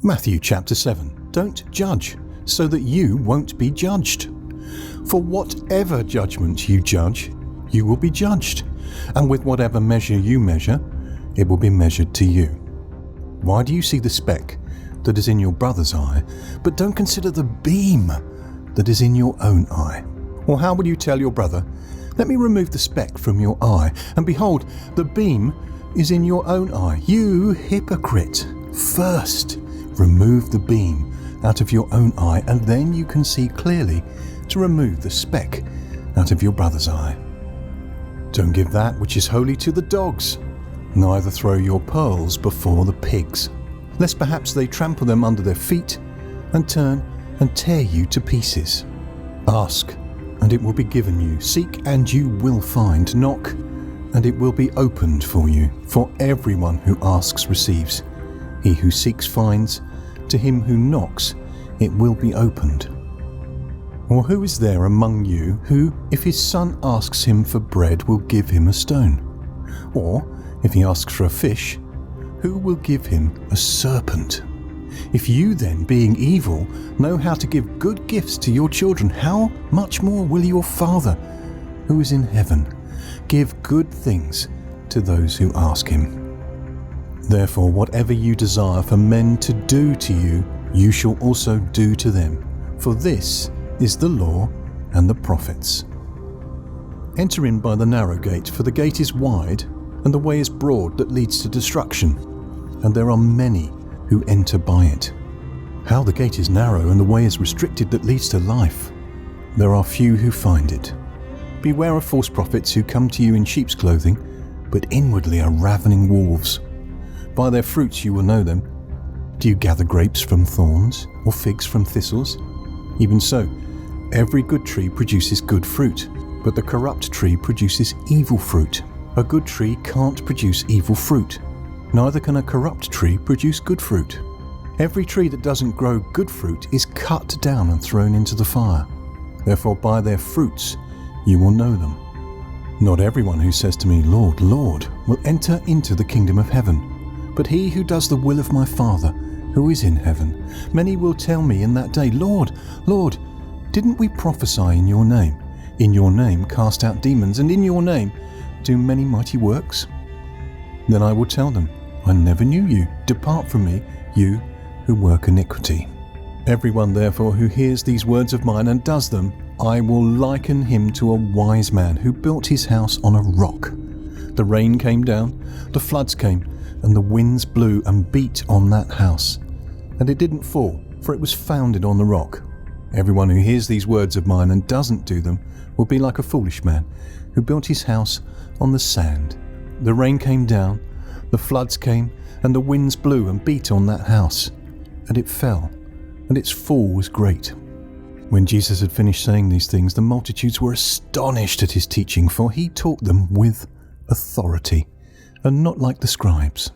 Matthew chapter 7. Don't judge, so that you won't be judged. For whatever judgment you judge, you will be judged, and with whatever measure you measure, it will be measured to you. Why do you see the speck that is in your brother's eye, but don't consider the beam that is in your own eye? Or how will you tell your brother, let me remove the speck from your eye, and behold, the beam is in your own eye? You hypocrite! First, remove the beam out of your own eye, and then you can see clearly to remove the speck out of your brother's eye. Don't give that which is holy to the dogs, neither throw your pearls before the pigs, lest perhaps they trample them under their feet and turn and tear you to pieces. Ask, and it will be given you. Seek, and you will find. Knock, and it will be opened for you. For everyone who asks receives. He who seeks finds. To him who knocks, it will be opened. Or who is there among you who, if his son asks him for bread, will give him a stone? Or, if he asks for a fish, who will give him a serpent? If you then, being evil, know how to give good gifts to your children, how much more will your Father, who is in heaven, give good things to those who ask him? Therefore, whatever you desire for men to do to you, you shall also do to them. For this is the law and the prophets. Enter in by the narrow gate, for the gate is wide, and the way is broad that leads to destruction, and there are many who enter by it. How the gate is narrow and the way is restricted that leads to life. There are few who find it. Beware of false prophets who come to you in sheep's clothing, but inwardly are ravening wolves. By their fruits you will know them. Do you gather grapes from thorns, or figs from thistles? Even so, every good tree produces good fruit, but the corrupt tree produces evil fruit. A good tree can't produce evil fruit. Neither can a corrupt tree produce good fruit. Every tree that doesn't grow good fruit is cut down and thrown into the fire. Therefore, by their fruits you will know them. Not everyone who says to me, Lord, Lord, will enter into the kingdom of heaven, but he who does the will of my Father who is in heaven. Many will tell me in that day, Lord, Lord, didn't we prophesy in your name? In your name cast out demons, and in your name do many mighty works? Then I will tell them, I never knew you. Depart from me, you who work iniquity. Everyone therefore who hears these words of mine and does them, I will liken him to a wise man who built his house on a rock. The rain came down, the floods came, and the winds blew and beat on that house. And it didn't fall, for it was founded on the rock. Everyone who hears these words of mine and doesn't do them will be like a foolish man who built his house on the sand. The rain came down, the floods came, and the winds blew and beat on that house. And it fell, and its fall was great. When Jesus had finished saying these things, the multitudes were astonished at his teaching, for he taught them with authority, and not like the scribes.